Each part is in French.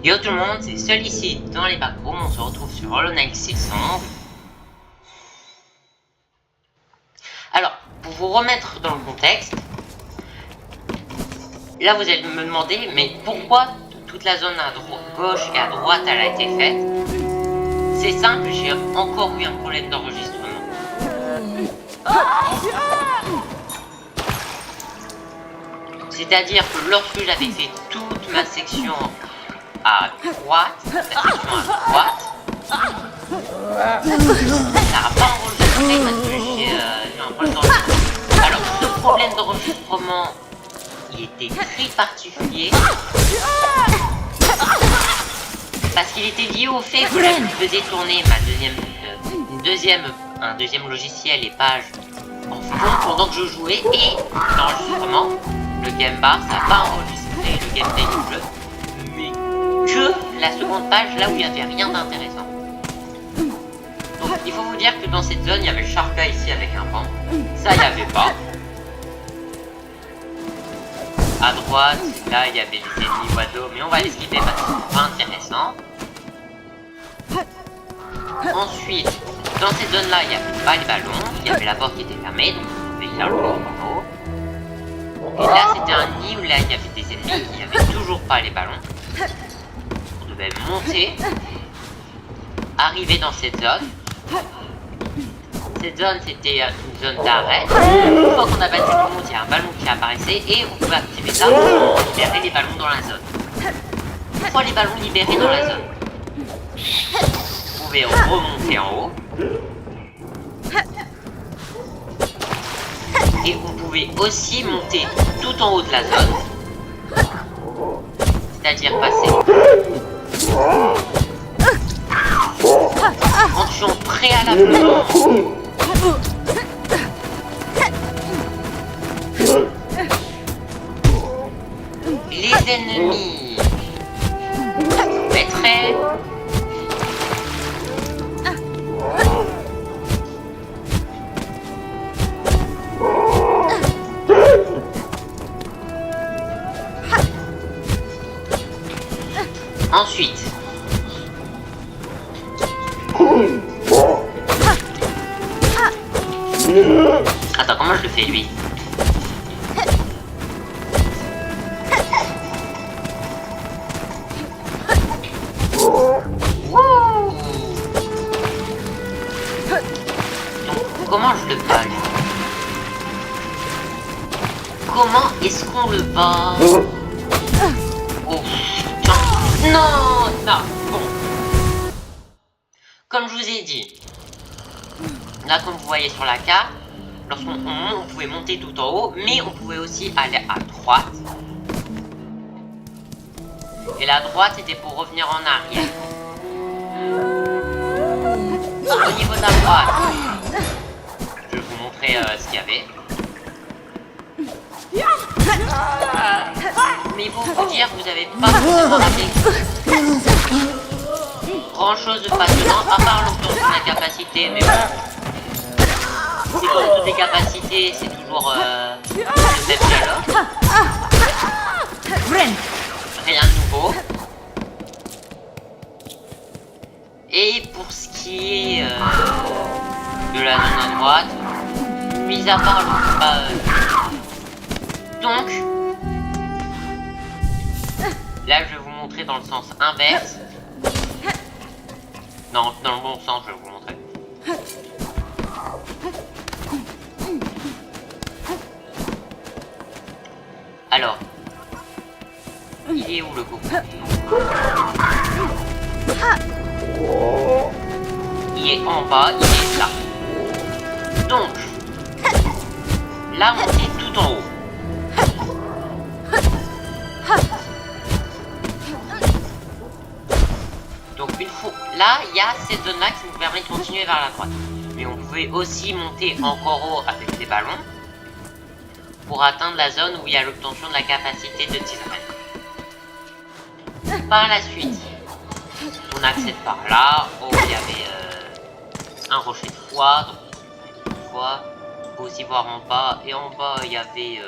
Yo tout le monde, c'est Seul ici dans les backrooms. On se retrouve sur Hollow Knight Silksong. Alors, pour vous remettre dans le contexte, là vous allez me demander, mais pourquoi toute la zone à gauche et à droite elle a été faite? C'est simple, j'ai encore eu un problème d'enregistrement. C'est-à-dire que lorsque j'avais fait toute ma section à droite, ça n'a pas enregistré parce que j'ai un problème d'enregistrement. Alors ce problème d'enregistrement, il était très particulier parce qu'il était lié au fait que je faisais tourner ma un deuxième logiciel et page en fond pendant que je jouais, et l'enregistrement, le game bar, ça n'a pas enregistré le gameplay du jeu, mais que la seconde page là où il n'y avait rien d'intéressant. Donc il faut vous dire que dans cette zone il y avait le Sharka ici avec un pan, ça il n'y avait pas. À droite, là il y avait les ennemis oiseaux, mais on va les skipper parce que c'est pas intéressant. Ensuite, dans cette zone là il n'y avait pas les ballons, il y avait la porte qui était fermée, donc on pouvait faire le tour en haut. Et là c'était un nid où là il y avait des ennemis, il n'y avait toujours pas les ballons. On devait monter, arriver dans cette zone. Cette zone c'était une zone d'arrêt. Une fois qu'on a battu tout le monde, il y a un ballon qui apparaissait et on pouvait activer ça pour libérer les ballons dans la zone. Une fois les ballons libérés dans la zone, vous pouvez remonter en haut. Et vous pouvez aussi monter tout en haut de la zone. C'est-à-dire passer en tuant préalablement les ennemis pétrés. Ensuite, attends, comment je le fais lui? Donc, comment je le bats lui? Comment est-ce qu'on le bat? Oh putain. Non, non, bon. Comme je vous ai dit, là comme vous voyez sur la carte, lorsqu'on pouvait monter tout en haut, mais on pouvait aussi aller à droite. Et la droite c'était pour revenir en arrière. Au niveau de la droite, je vais vous montrer ce qu'il y avait. Mais pour vous dire, vous n'avez pas forcément grand chose de passionnant, à part l'obtention de la capacité, mais bon. C'est comme toutes les capacités, c'est toujours le même dialogue. Rien de nouveau. Et pour ce qui est de la zone à droite, mis à part le combat, donc là je vais vous montrer dans le sens inverse. Non, dans le bon sens, je vais vous montrer. Alors, il est où le coco? Il est en bas, il est là. Donc, là on est tout en haut. Donc une fois là, il y a cette zone là qui nous permet de continuer vers la droite. Mais on pouvait aussi monter encore haut avec des ballons pour atteindre la zone où il y a l'obtention de la capacité de Tizren. Par la suite, on accède par là. Oh, il y avait un rocher de foi. Donc une fois, on peut aussi voir en bas. Et en bas, il y avait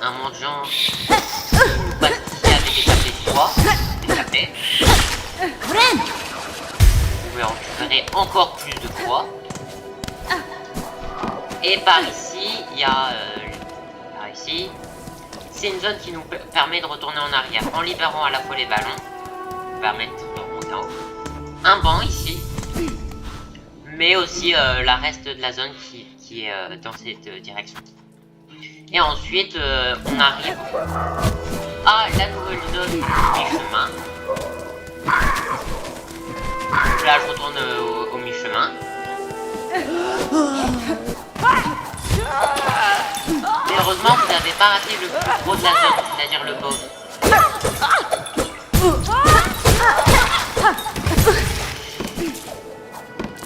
un mendiant qui avait des encore plus de fois. Et par ici, il y a... par ici, c'est une zone qui nous permet de retourner en arrière en libérant à la fois les ballons. Permettre de remonter en haut. Un banc ici. Mais aussi la reste de la zone qui est dans cette direction. Et ensuite, on arrive à la nouvelle zone du mi-chemin. Là, je retourne au mi-chemin. Mais heureusement, vous n'avez pas raté le plus gros de la zone, c'est-à-dire le boss.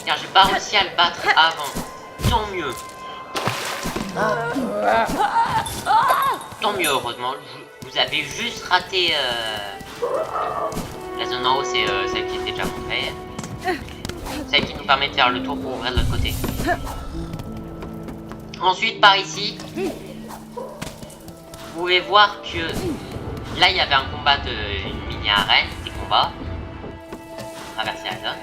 Car j'ai pas réussi à le battre avant. Tant mieux. Tant mieux, heureusement. Vous avez juste raté... La zone en haut, c'est celle qui était déjà montrée. Celle qui nous permet de faire le tour pour ouvrir de l'autre côté. Ensuite, par ici, vous pouvez voir que là, il y avait un combat d'une mini-arène, des combats. Traverser la zone.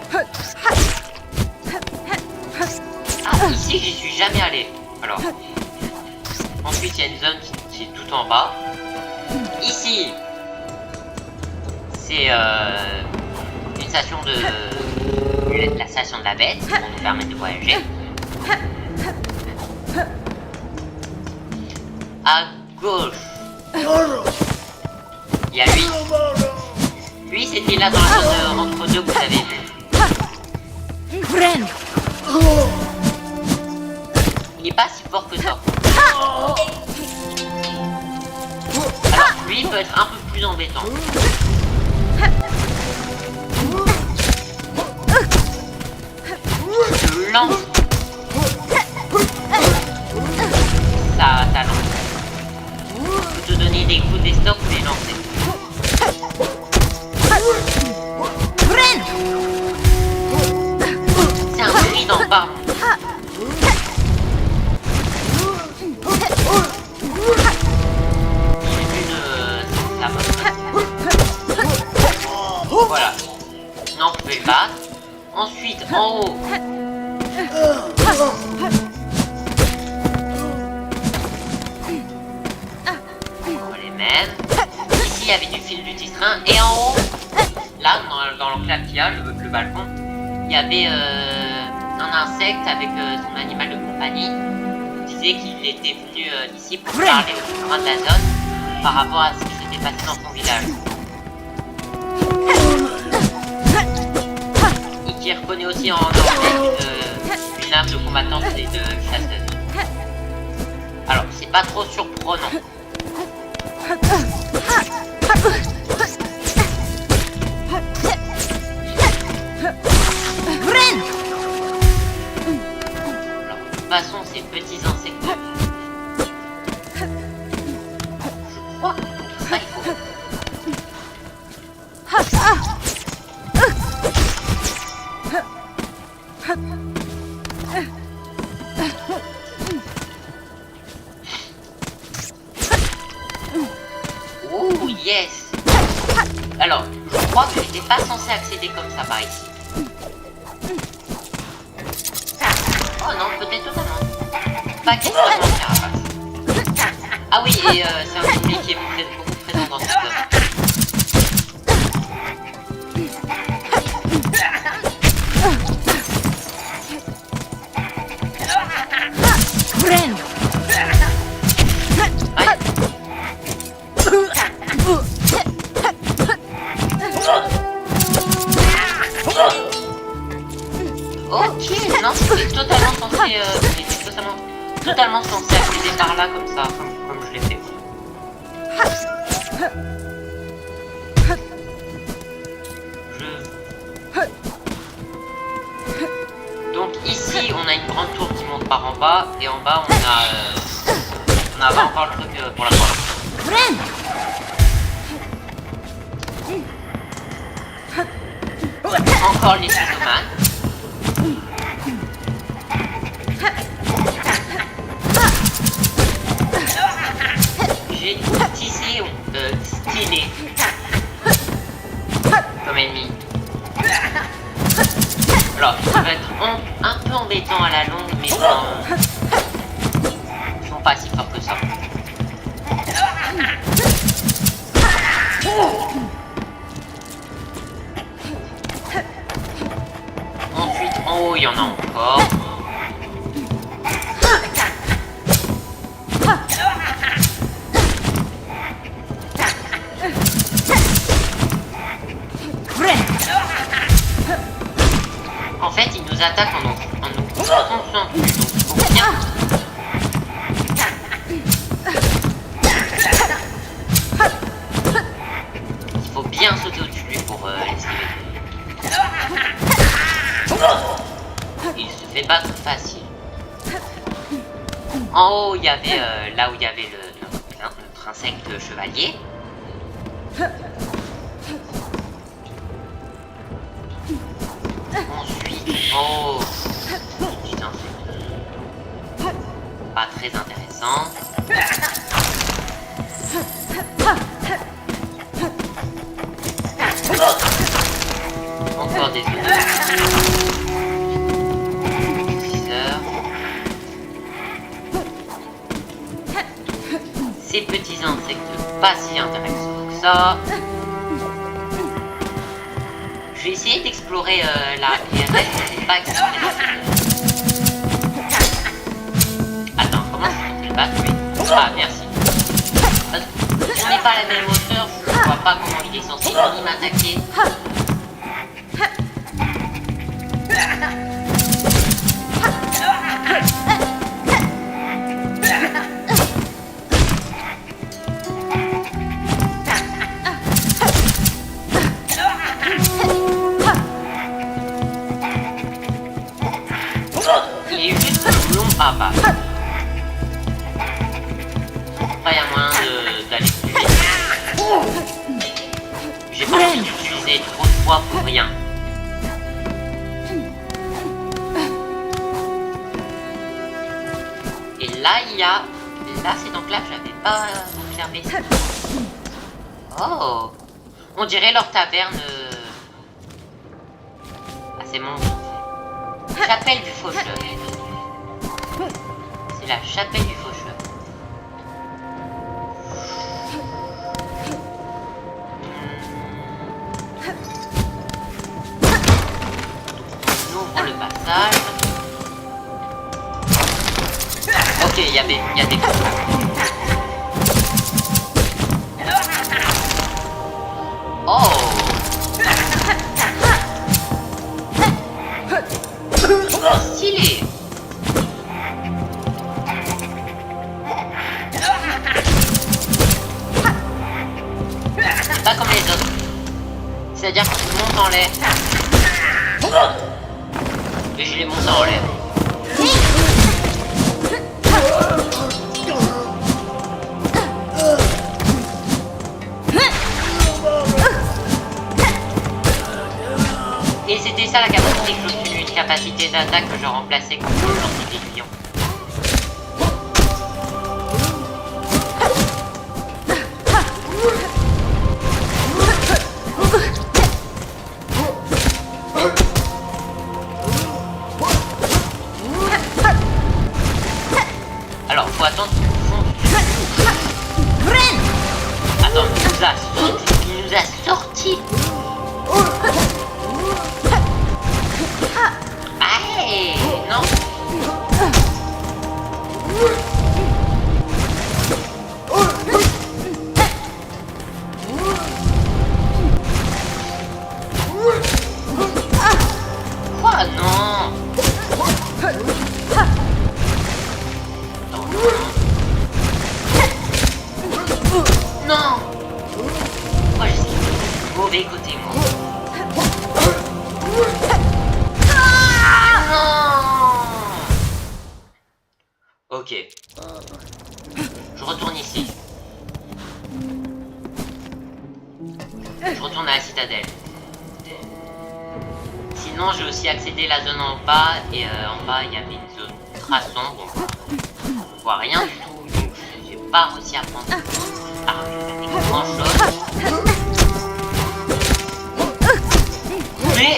Ah, ici, j'y suis jamais allé. Alors, ensuite, il y a une zone qui est tout en bas. Ici, c'est une station de... la station de la bête, pour nous permettre de voyager. À gauche, il y a lui. Lui, c'était là dans la zone entre deux que vous avez vu. Il est pas si fort que ça. Alors, lui peut être un peu plus embêtant. Je lance sa lance. Je peux te donner des coups d'estoc ou les lancer. C'est un trident, pardon. J'ai vu sa botte. Voilà. Non, vous pouvez le battre. Ensuite, en haut. Les mêmes. Ici, il y avait du fil du train. Et en haut, là, dans l'enclave qu'il y a, le balcon, il y avait un insecte avec son animal de compagnie. Il disait qu'il était venu ici pour parler au souverain de la zone par rapport à ce qui s'était passé dans son village. Et qui reconnaît aussi en anglais une âme de combattante et de chasseuse. Alors, c'est pas trop surprenant. Alors, de toute façon, ces petits insectes, je crois que pour ça, il faut... Oh yes. Alors, je crois que j'étais pas censé accéder comme ça par ici. Oh non, peut-être totalement. Pas extrêmement carapace. Ah oui, et c'est un ennemi qui est peut-être beaucoup présent dans cette zone. Ok, non, c'était totalement censé, totalement censé accéder par là comme ça, comme je l'ai fait. Donc ici, on a une grande tour qui monte par en bas, et en bas, on a encore le truc pour la porte. Encore les phytomanes. J'ai tout ici stylé comme ennemi. Alors, ça va être un peu embêtant à la longue, mais bon, ils sont pas si forts que ça. Ensuite, en haut, il y en a encore. En fait, ils nous attaquent en nous concentrant dessus, donc il faut bien... Il faut bien sauter au-dessus de lui pour l'esquiver. Il se fait battre facile. En haut, il y avait là où il y avait notre insecte chevalier. Ensuite, oh, petit insecte pas très intéressant. Encore des œufs. 6 heures. Ces petits insectes pas si intéressants que ça. Je vais essayer d'explorer les restes des bacs. Attends, comment je suis censé le battre lui? Ah, merci. Parce que si on n'est pas à la même hauteur, je vois pas comment il est censé m'attaquer. Il est juste long à battre. Pas y a moyen d'aller plus vite. J'ai pas envie d'utiliser trop de fois pour rien. Et là, il y a... Là, c'est donc là que j'avais pas observé. Oh! On dirait leur taverne... Ah, c'est mon... Chapelle du Faucheur. C'est la chapelle du Faucheur. On ouvre le passage. Ok, il y a des oh! Stylé! C'est pas comme les autres. C'est-à-dire que je monte en l'air. Et je les monte en l'air. Et c'était ça la capacité que j'obtenais, une capacité d'attaque que je remplaçais comme le lancer d'aiguillon. Alors, faut attendre qu'il attends, il nous a sorti. Allez, non. Quoi, non. Non. Moi, je suis du mauvais côté, moi. Ok. Je retourne ici. Je retourne à la citadelle. Sinon, j'ai aussi accédé à la zone en bas. Et en bas, il y avait une zone ultra sombre. On voit rien du tout. Donc, j'ai pas réussi à prendre grand chose. Mais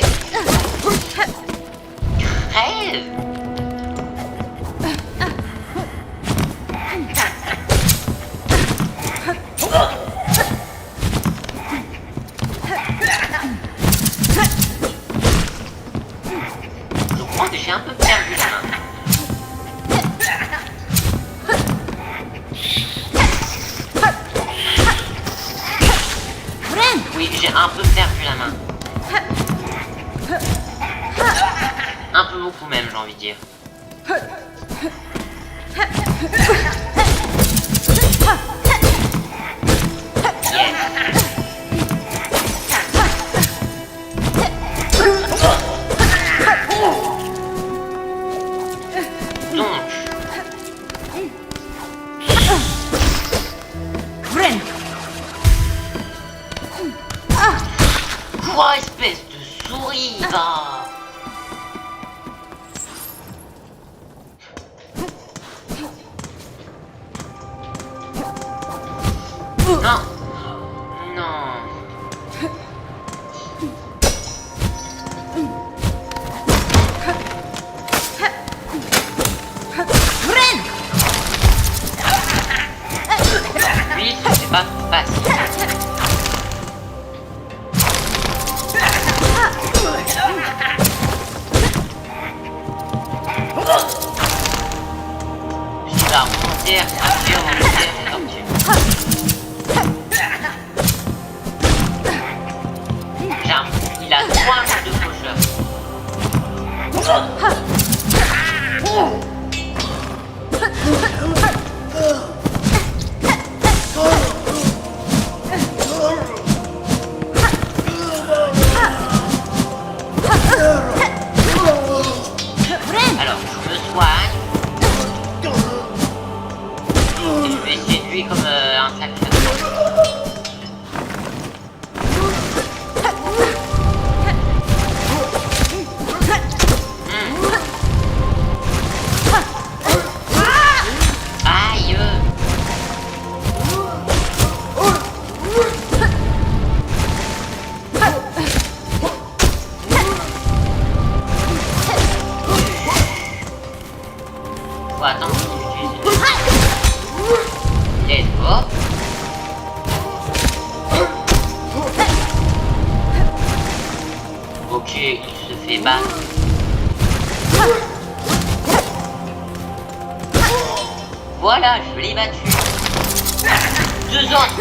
Oui, j'ai un peu perdu la main. Un peu beaucoup même, j'ai envie de dire. Yes. Donc. Quoi, espèce de souris, va! Non! Non! Lui, c'est pas facile. Je vais remonter, il a 3 jours de faucheur. Alors, je me soigne. Et je vais essayer de lui comme un sacré. Aïe! Faut attendre qu'il utilise. Let's go. Ok, il se fait battre. Voilà, je l'ai battu. 2 autres.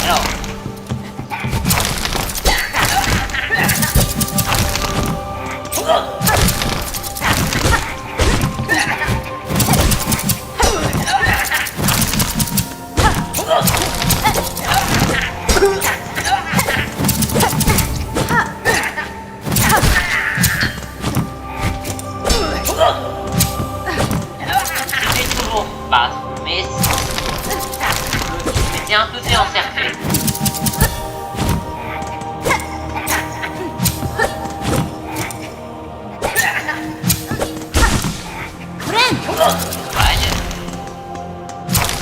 Alors. C'était toujours pas, mais c'était un peu fait encercler.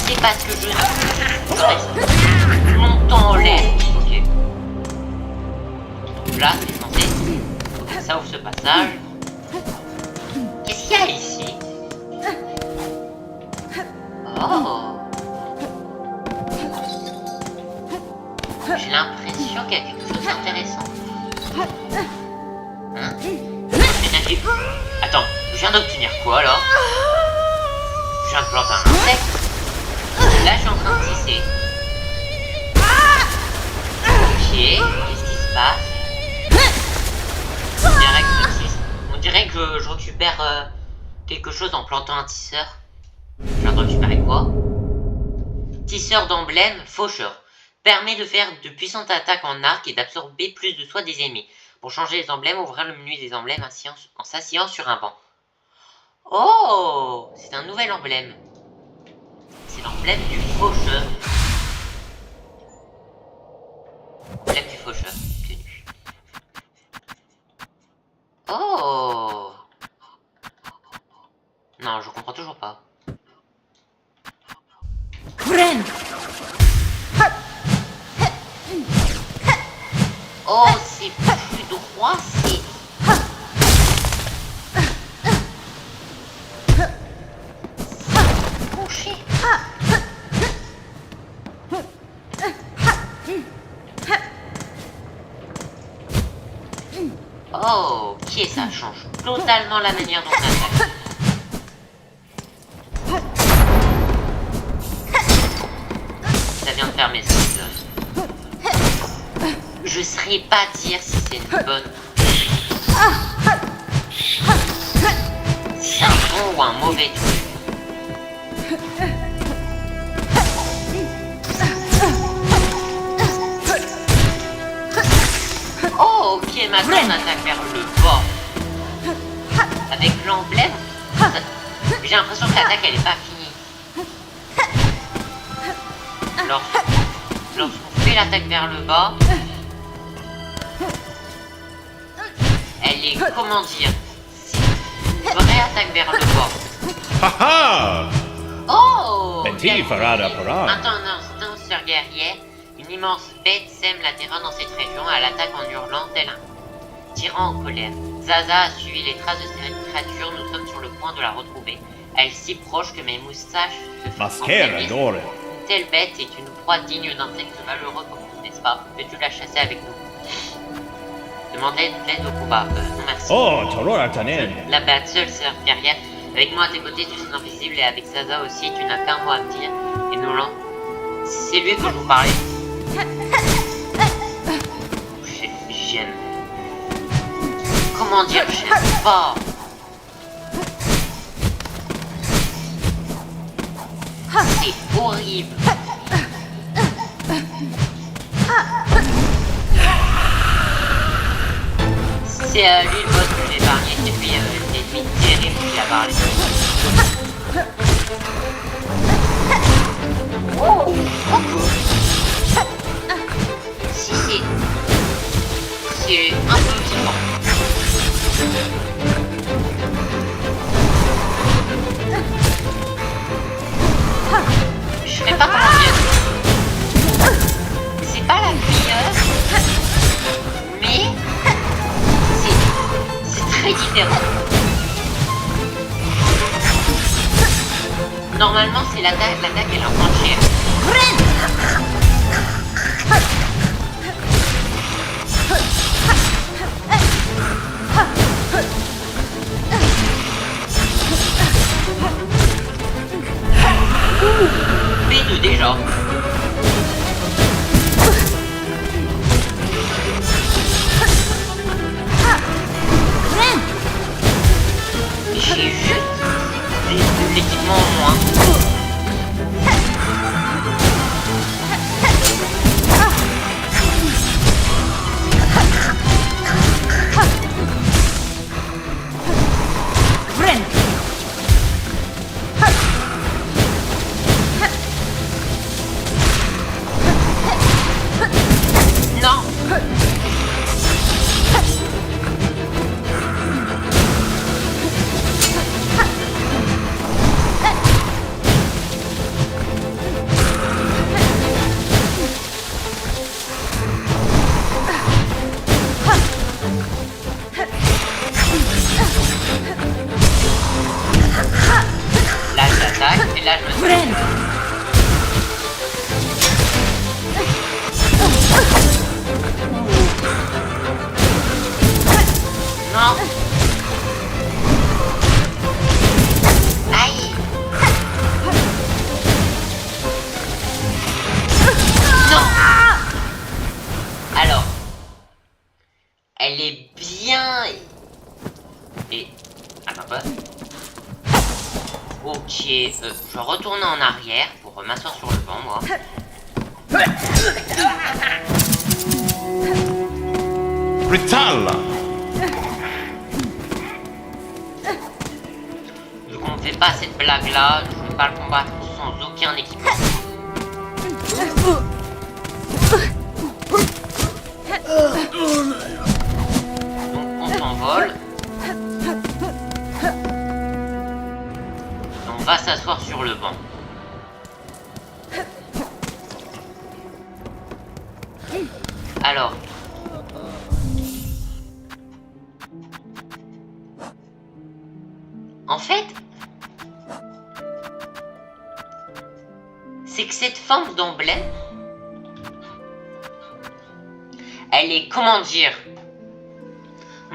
C'est parce que je reste longtemps en l'air. Ok. Donc là, c'est censé. Ça ouvre ce passage. Qu'est-ce qu'il y a ici? Oh. J'ai l'impression qu'il y a quelque chose d'intéressant. Hein? Attends, je viens d'obtenir quoi alors? Je viens de planter un insecte. Là, je suis en train de tisser. Ok, qu'est-ce qui se passe? On dirait que je récupère quelque chose en plantant un tisseur. Je viens de récupérer quoi? Tisseur d'emblème, faucheur. Permet de faire de puissantes attaques en arc et d'absorber plus de soins des ennemis. Pour changer les emblèmes, ouvrir le menu des emblèmes en s'asseyant sur un banc. Oh! C'est un nouvel emblème. C'est l'emblème du faucheur. Emblème du faucheur. Obtenu. Oh! Non, je comprends toujours pas. Oh, c'est plus droit, c'est... C'est couché. Oh, ok, ça change totalement la manière dont on attaque. Ça vient de fermer ça. Je saurais pas dire si c'est une bonne... C'est un bon ou un mauvais truc. Oh, ok, maintenant on attaque vers le bas. Avec l'emblème, j'ai l'impression que l'attaque elle est pas finie. Lorsqu'on fait l'attaque vers le bas, elle est, comment dire, une vraie attaque vers le bas. Haha! Oh! Petit Farada Parade. Attends un instant, sœur guerrier. Une immense bête sème la terreur dans cette région. Elle attaque en hurlant tel un tyran en colère. Zaza a suivi les traces de cette créature. Nous sommes sur le point de la retrouver. Elle est si proche que mes moustaches se font Mascara enflammer. d'or. Une telle bête est une proie digne d'insectes malheureux comme vous, n'est-ce pas? Peux-tu la chasser avec nous? Demandez de l'aide au combat. Non merci. Oh, Torora Tanen. La batte seule, sœur guerrière. Avec moi à tes côtés, tu seras invisible et avec Zaza aussi, tu n'as qu'un mot à me dire. Et nous l'en... C'est lui que je vous parlais. J'aime... Comment dire, j'aime pas. C'est horrible. C'est lui le boss que j'ai épargné, c'est lui l'ennemi terrible qui a parlé. Oh, si c'est un peu différent. Je sais pas comment dire. C'est pas la meilleure, mais c'est très différent. Normalement, c'est l'attaque elle est en tranchée. B2 déjà. J'ai juste l'équipement en moins. Non. Là j'attaque et là je me suis... Non. Aïe. Non. Alors, elle est bien... Et... Attends quoi? Ok, je retourne en arrière pour m'asseoir sur le banc, moi. Ritalla. Vu qu'on ne fait pas cette blague-là, je ne vais pas le combattre sans aucun équipement. Donc on s'envole. On va s'asseoir sur le banc. Alors. En fait, c'est que cette forme d'emblème, elle est, comment dire,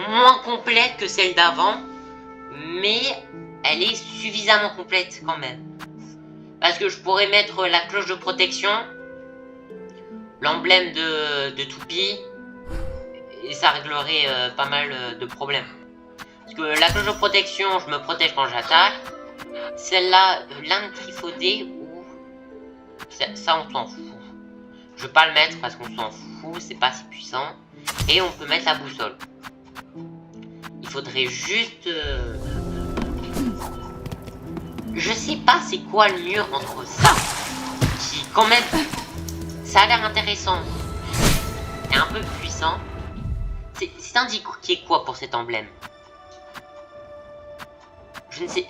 moins complète que celle d'avant, mais elle est suffisamment complète quand même. Parce que je pourrais mettre la cloche de protection, l'emblème de Toupie, et ça réglerait pas mal de problèmes. Parce que la cloche de protection, je me protège quand j'attaque. Celle-là, l'âne trifaudée, ça on s'en fout. Je vais pas le mettre parce qu'on s'en fout, c'est pas si puissant. Et on peut mettre la boussole. Il faudrait juste... Je sais pas c'est quoi le mur entre ça, qui quand même... Ça a l'air intéressant. Et un peu puissant. C'est indiqué quoi pour cet emblème? Je ne sais...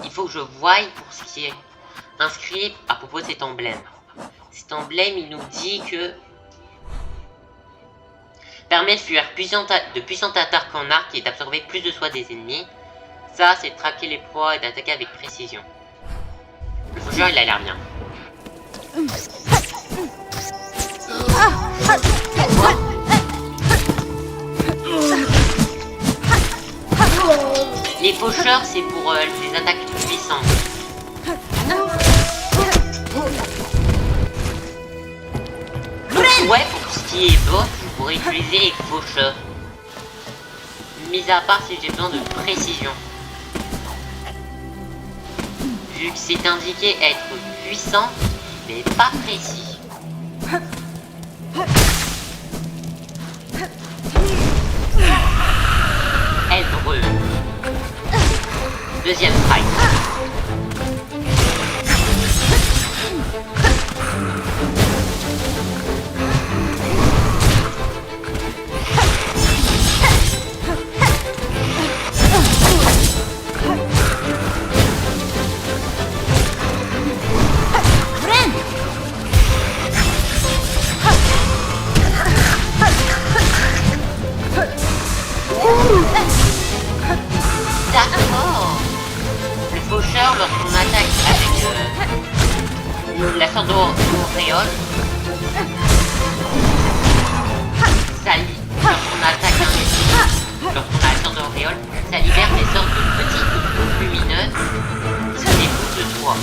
Il faut que je voie pour ce qui est inscrit à propos de cet emblème. Cet emblème, il nous dit que... Permet de fuir de puissantes attaques en arc et d'absorber plus de soin des ennemis. Ça, c'est de traquer les proies et d'attaquer avec précision. Le faucheur, il a l'air bien. Les faucheurs, c'est pour les attaques puissantes. Ouais, pour tout ce qui est boss, je pourrais utiliser les faucheurs. Mis à part si j'ai besoin de précision. Vu que c'est indiqué être puissant, mais pas précis. Elle brûle. Deuxième strike. D'accord. Le faucheur, lorsqu'on attaque avec la sorte d'auréole, ça lorsqu'on attaque un ennemi, lorsqu'on a la sorte d'auréole, ça libère des sortes de petites boules lumineuses qui se déboulent de toi.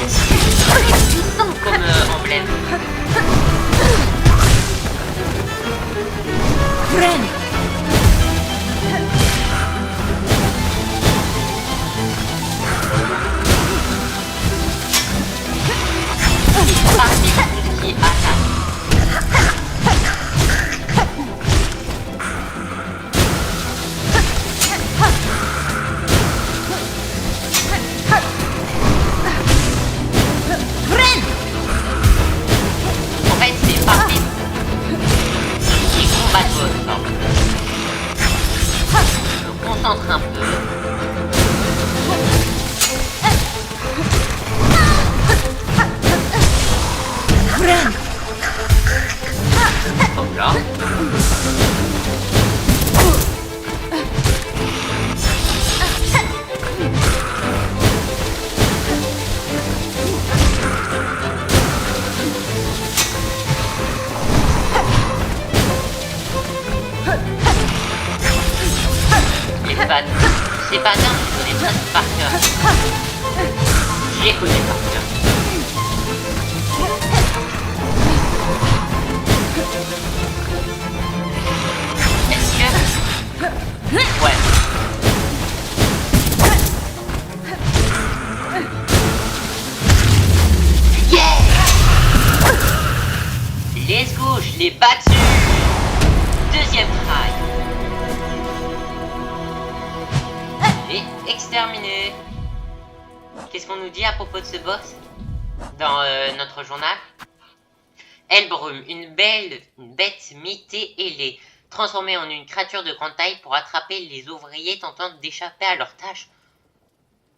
C'est très puissant comme emblème. C'est parti pour tout ce qui est attaque. En fait, c'est parti. Les combats de boss. Je me concentre un peu. Hop là. Ces patterns, je connais presque par cœur. Je les connais par cœur. Est-ce que... Ouais. Yeah! Let's go, je l'ai battu! Deuxième try. Exterminé. Qu'est-ce qu'on nous dit à propos de ce boss dans notre journal? Elbrum, une bête mitée ailée, transformée en une créature de grande taille pour attraper les ouvriers tentant d'échapper à leurs tâches.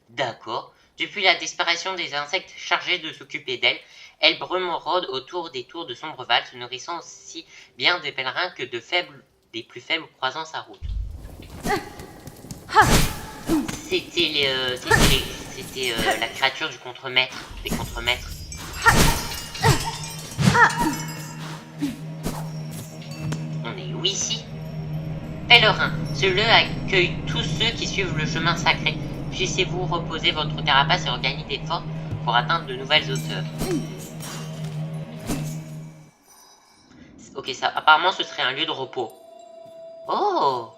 D'accord. Depuis la disparition des insectes chargés de s'occuper d'elle, Elbrum rôde autour des tours de Sombreval, se nourrissant aussi bien des pèlerins que des plus faibles croisant sa route. C'était c'était la créature du contremaître, des contremaîtres. On est où ici? Pèlerin, ce lieu accueille tous ceux qui suivent le chemin sacré. Puissiez-vous reposer votre carapace et regagner des forces pour atteindre de nouvelles hauteurs. Ok, ça, apparemment ce serait un lieu de repos. Oh!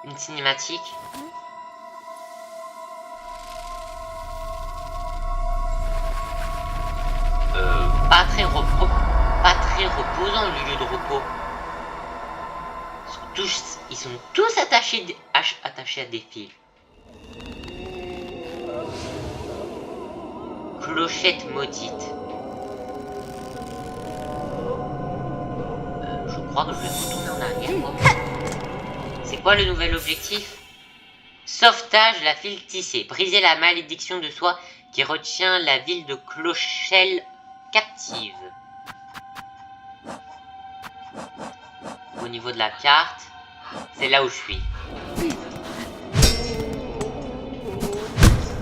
Une cinématique. Pas très reposant le lieu de repos. Ils sont tous attachés à des fils. Clochette maudite. Je crois que je vais retourner en arrière. Moi. C'est quoi le nouvel objectif? Sauvetage, la file tissée. Briser la malédiction de soi qui retient la ville de Clochelle captive. Au niveau de la carte, c'est là où je suis.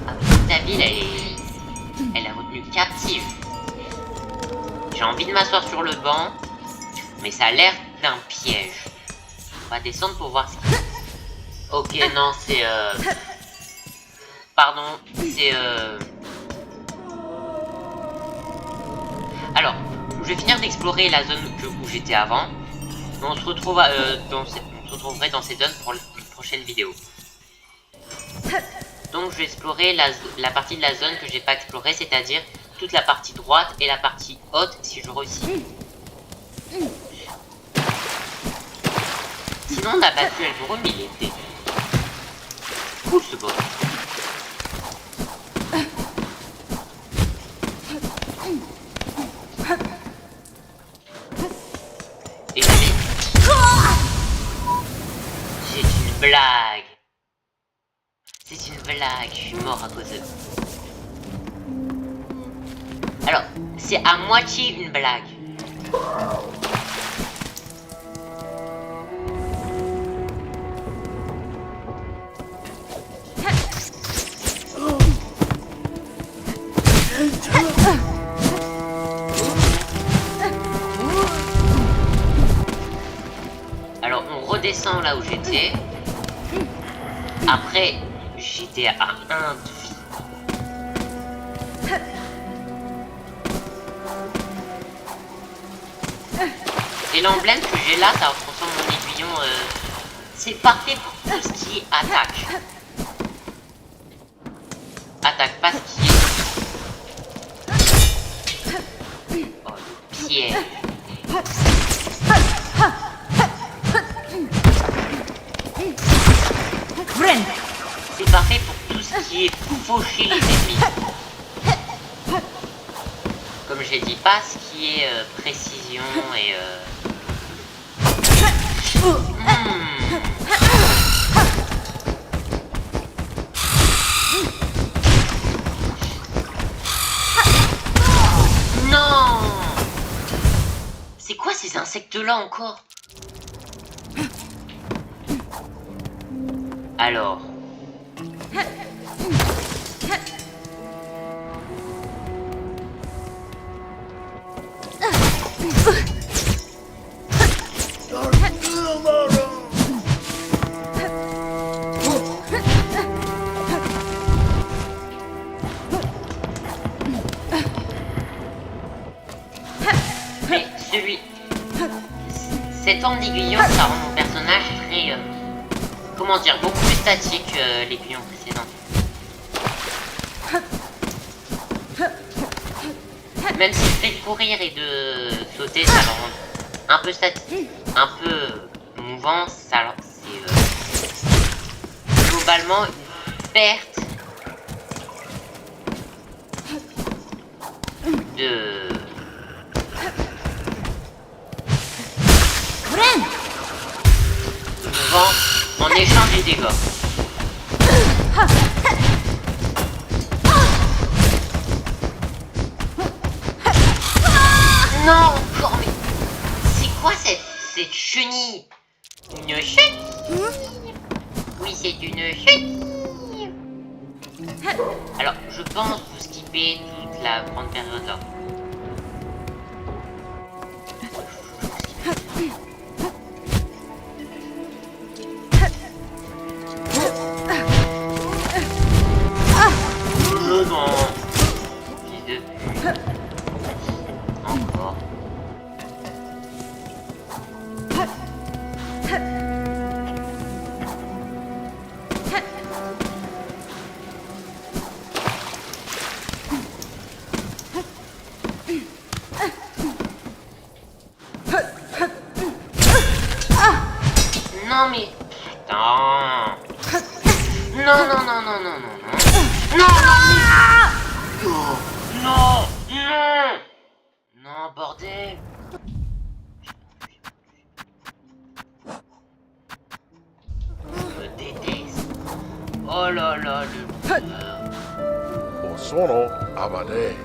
Ah, ta ville, elle est retenue captive. J'ai envie de m'asseoir sur le banc, mais ça a l'air d'un piège. On va descendre pour voir ce qu'il y a. Ok, non, c'est pardon, c'est Alors, je vais finir d'explorer la zone où j'étais avant. On se retrouve on se retrouverait dans ces zones pour une prochaine vidéo. Donc je vais explorer la partie de la zone que j'ai pas explorée, c'est-à-dire toute la partie droite et la partie haute si je réussis. Sinon on a battu Elbrum, il était cool ce boss. Et c'est une blague. C'est une blague, je suis mort à cause d'eux. Alors, c'est à moitié une blague. Alors, on redescend là où j'étais. Après, j'étais à 1 de vie. Et l'emblème que j'ai là, ça ressemble à mon aiguillon. C'est parfait pour tout ce qui est attaque. Attaque, pas ce qui est. Oh, le piège. C'est parfait pour tout ce qui est faucher les ennemis. Comme j'ai dit, pas ce qui est précision et Non! C'est quoi ces insectes-là encore? Alors... Mais cet orme d'aiguillon, ça rend mon personnage très... comment dire, beaucoup plus statique que l'aiguillon précédent. Même s'il fait courir et de sauter, ça le rend un peu statique, un peu mouvant, ça c'est globalement une perte de... mouvant en échange des dégâts. Non, encore, mais c'est quoi cette chenille? Une chenille? Oui, c'est une chenille. Alors, je pense vous skipper toute la grande période là. Non. Fils de pute. Encore. Non mais... Putain. Non, non, non, non, non, non, non. Non, non, non, non. Non, bordel. Je me déteste. Oh là là, le bonheur. Sono Amade.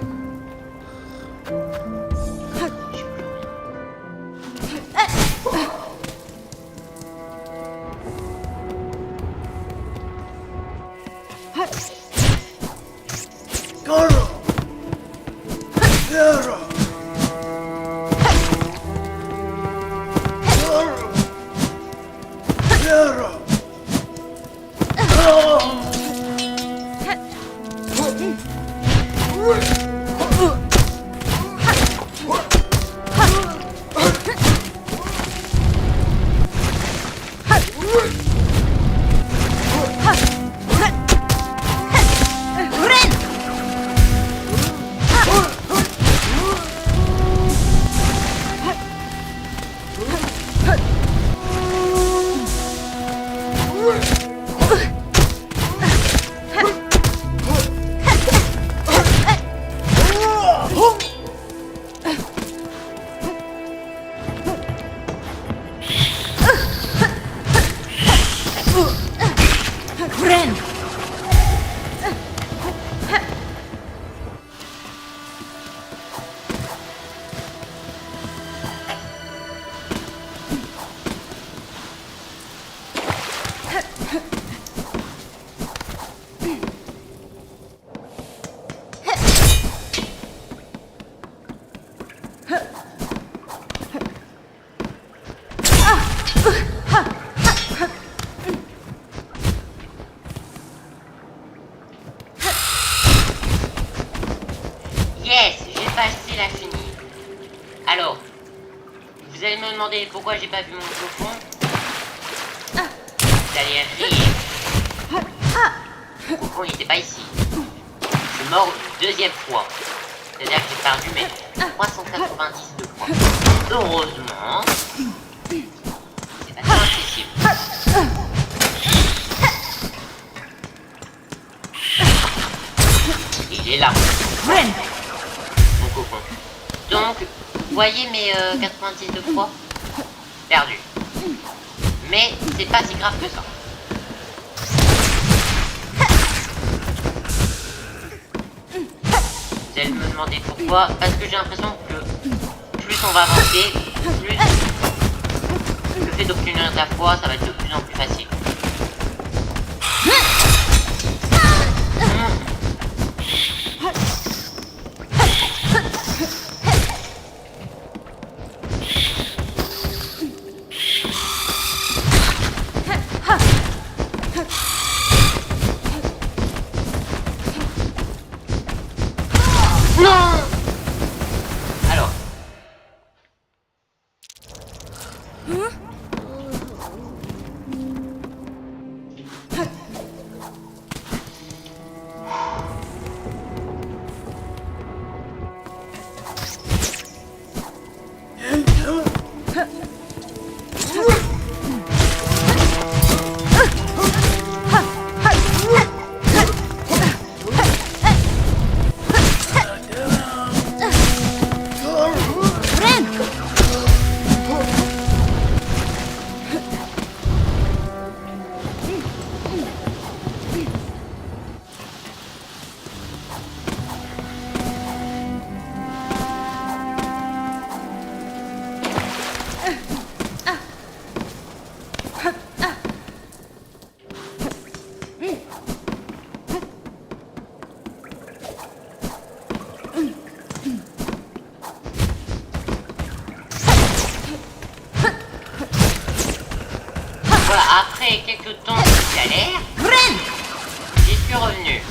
Yes, j'ai passé la chenille. Alors, vous allez me demander pourquoi j'ai pas vu mon cocon. Vous allez rire. Le cocon il était pas ici. Je suis mort une deuxième fois. C'est-à-dire que j'ai perdu mes 390 de points. Heureusement, c'est pas très accessible. Il est là. Mon cocon. Donc, vous voyez mes 90 de poids perdu. Mais c'est pas si grave que ça. Vous allez me demander pourquoi. Parce que j'ai l'impression que plus on va avancer, plus le fait d'obtenir ta foi, ça va être de plus en plus facile. Non. Alors. après quelques temps de galère, j'y suis revenu.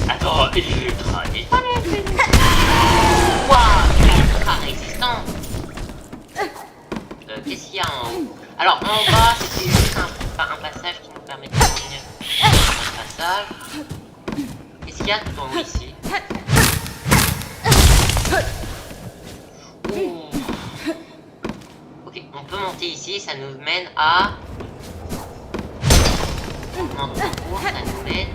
Attends, il est ultra Waouh, il est ultra résistant. Qu'est-ce qu'il y a en haut? Alors en bas, c'était juste un passage qui nous permet de revenir dans le passage. Qu'est-ce qu'il y a tout en haut ici? Ouh. Ok, on peut monter ici, ça nous mène à... On monte en cours, ça nous mène...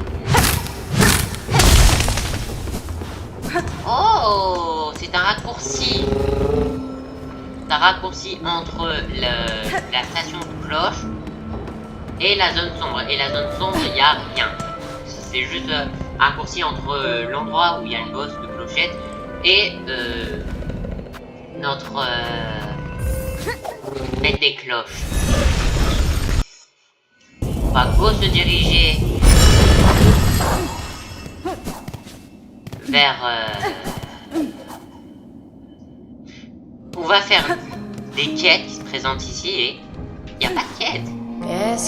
Oh, c'est un raccourci. C'est un raccourci entre la station de cloche et la zone sombre. Et la zone sombre, il n'y a rien. C'est juste un raccourci entre l'endroit où il y a le boss de clochette et notre bête des cloches. On va go se diriger vers... On va faire des quêtes qui se présentent ici et il n'y a pas de quête.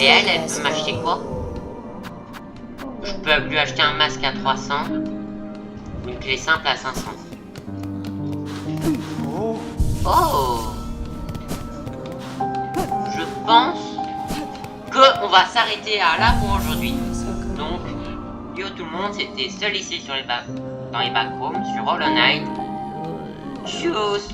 Et elle peut m'acheter quoi? Je peux lui acheter un masque à 300, une clé simple à 500. Oh! Je pense qu'on va s'arrêter à là pour aujourd'hui. Donc, yo tout le monde, c'était Seul ici sur dans les backrooms sur Hollow Knight. Tchuss!